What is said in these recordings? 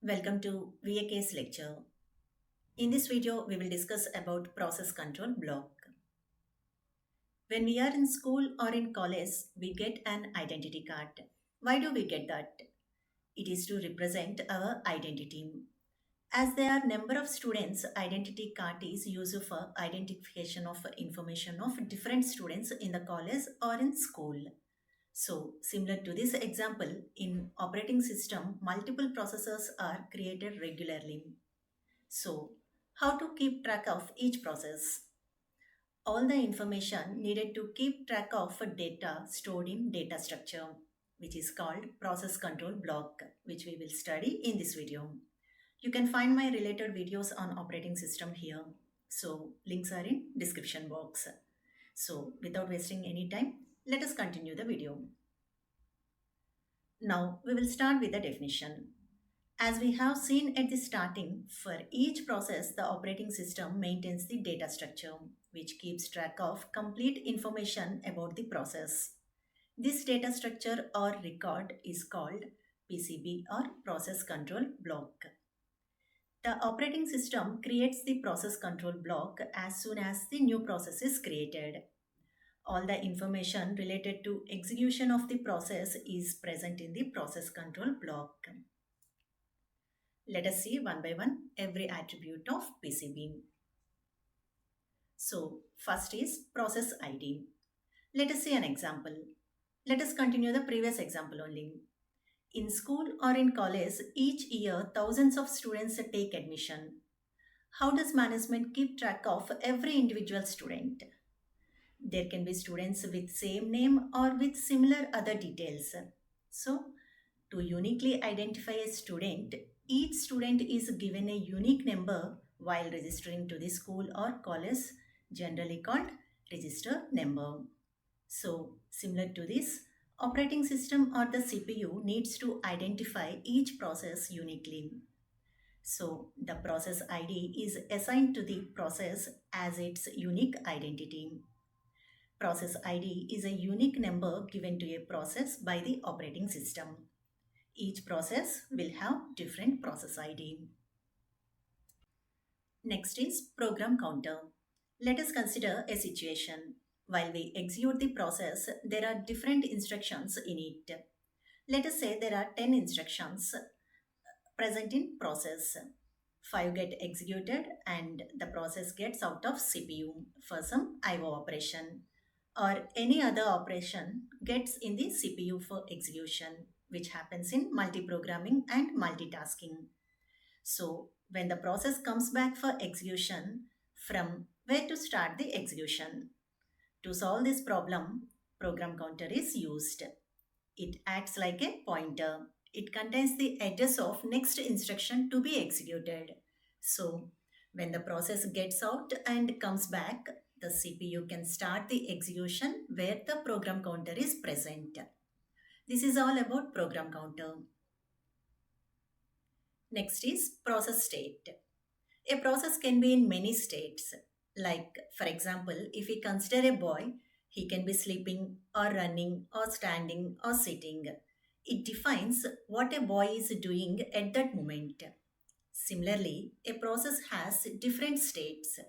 Welcome to VAK's lecture. In this video, we will discuss about process control block. When we are in school or in college, we get an identity card. Why do we get that? It is to represent our identity. As there are number of students, identity card is used for identification of information of different students in the college or in school. So, similar to this example, in operating system, multiple processors are created regularly. So, how to keep track of each process? All the information needed to keep track of data stored in data structure, which is called process control block, which we will study in this video. You can find my related videos on operating system here. So, links are in description box. So, without wasting any time, let us continue the video. Now, we will start with the definition. As we have seen at the starting, for each process, the operating system maintains the data structure, which keeps track of complete information about the process. This data structure or record is called PCB or process control block. The operating system creates the process control block as soon as the new process is created. All the information related to execution of the process is present in the process control block. Let us see one by one every attribute of PCB. So, first is process ID. Let us see an example. Let us continue the previous example only. In school or in college, each year thousands of students take admission. How does management keep track of every individual student? There can be students with same name or with similar other details. So, to uniquely identify a student, each student is given a unique number while registering to the school or college, generally called register number. So, similar to this, operating system or the CPU needs to identify each process uniquely. So, the process ID is assigned to the process as its unique identity. Process ID is a unique number given to a process by the operating system. Each process will have different process ID. Next is program counter. Let us consider a situation. While we execute the process, there are different instructions in it. Let us say there are 10 instructions present in process. 5 get executed and the process gets out of CPU for some IO operation, or any other operation gets in the CPU for execution, which happens in multiprogramming and multitasking. So, when the process comes back for execution, from where to start the execution? To solve this problem, program counter is used. It acts like a pointer. It contains the address of next instruction to be executed. So, when the process gets out and comes back, the CPU can start the execution where the program counter is present. This is all about program counter. Next is process state. A process can be in many states. Like, for example, if we consider a boy, he can be sleeping or running or standing or sitting. It defines what a boy is doing at that moment. Similarly, a process has different states.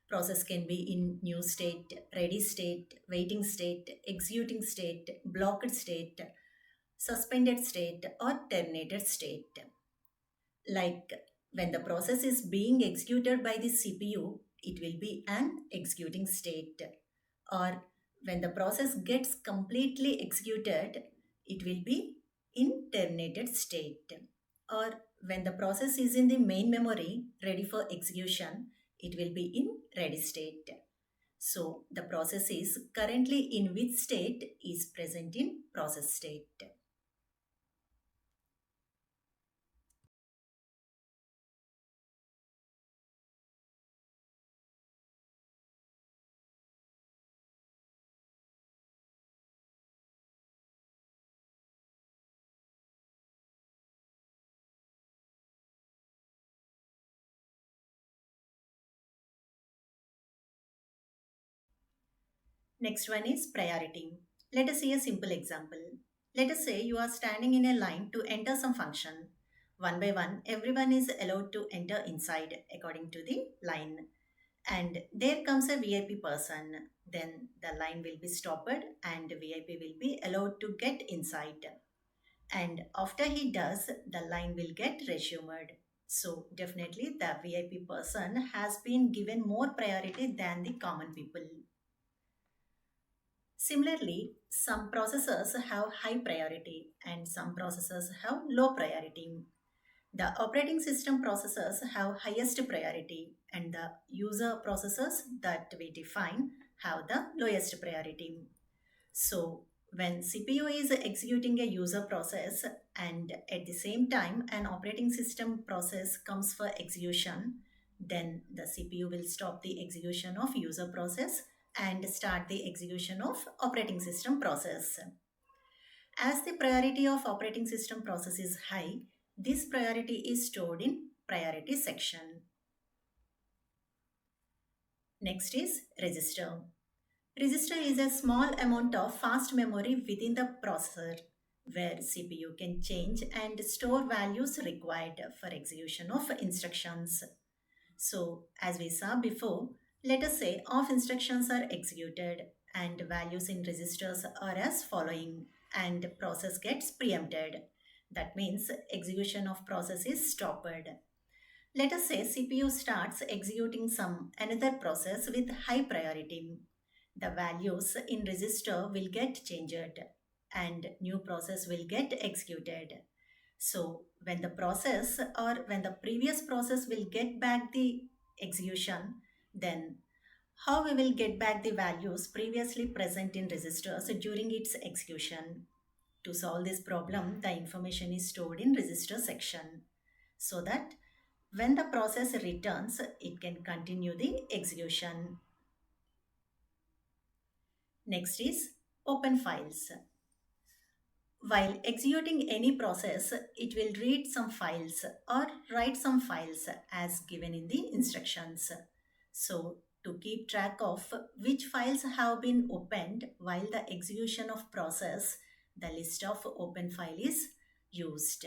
Process can be in new state, ready state, waiting state, executing state, blocked state, suspended state, or terminated state. Like when the process is being executed by the CPU, it will be an executing state. Or when the process gets completely executed, it will be in terminated state. Or when the process is in the main memory ready for execution, it will be in ready state. So the process is currently in which state is present in process state. Next one is priority. Let us see a simple example. Let us say you are standing in a line to enter some function. One by one, everyone is allowed to enter inside according to the line. And there comes a VIP person. Then the line will be stopped and VIP will be allowed to get inside. And after he does, the line will get resumed. So definitely the VIP person has been given more priority than the common people. Similarly, some processors have high priority and some processors have low priority. The operating system processors have highest priority and the user processors that we define have the lowest priority. So when CPU is executing a user process and at the same time an operating system process comes for execution, then the CPU will stop the execution of user process and start the execution of operating system process. As the priority of operating system process is high, this priority is stored in priority section. Next is register. Register is a small amount of fast memory within the processor where CPU can change and store values required for execution of instructions. So, as we saw before, let us say off instructions are executed and values in registers are as following and process gets preempted. That means execution of process is stopped. Let us say CPU starts executing some another process with high priority. The values in register will get changed and new process will get executed. So when the process or when the previous process will get back the execution, then how we will get back the values previously present in registers during its execution. To solve this problem, the information is stored in register section so that when the process returns, it can continue the execution. Next is open files. While executing any process, it will read some files or write some files as given in the instructions. So, to keep track of which files have been opened while the execution of process, the list of open file is used.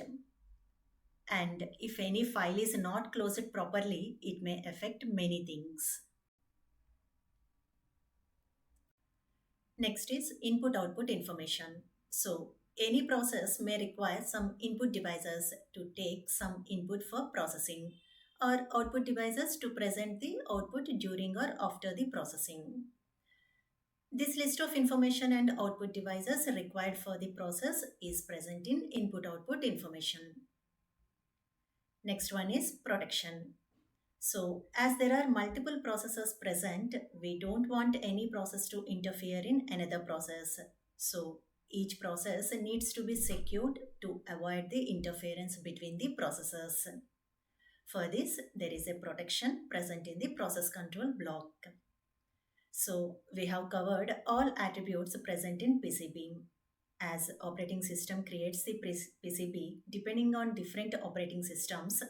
And if any file is not closed properly, it may affect many things. Next is input output information. So any process may require some input devices to take some input for processing or output devices to present the output during or after the processing. This list of information and output devices required for the process is present in input output information. Next one is protection. So, as there are multiple processes present, we don't want any process to interfere in another process. So, each process needs to be secured to avoid the interference between the processes. For this, there is a protection present in the process control block. So, we have covered all attributes present in PCB. As operating system creates the PCB, depending on different operating systems,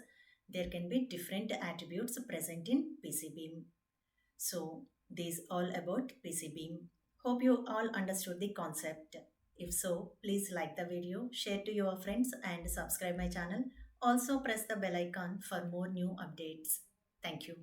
there can be different attributes present in PCB. So, these all about PCB. Hope you all understood the concept. If so, please like the video, share to your friends and subscribe my channel. Also press the bell icon for more new updates. Thank you.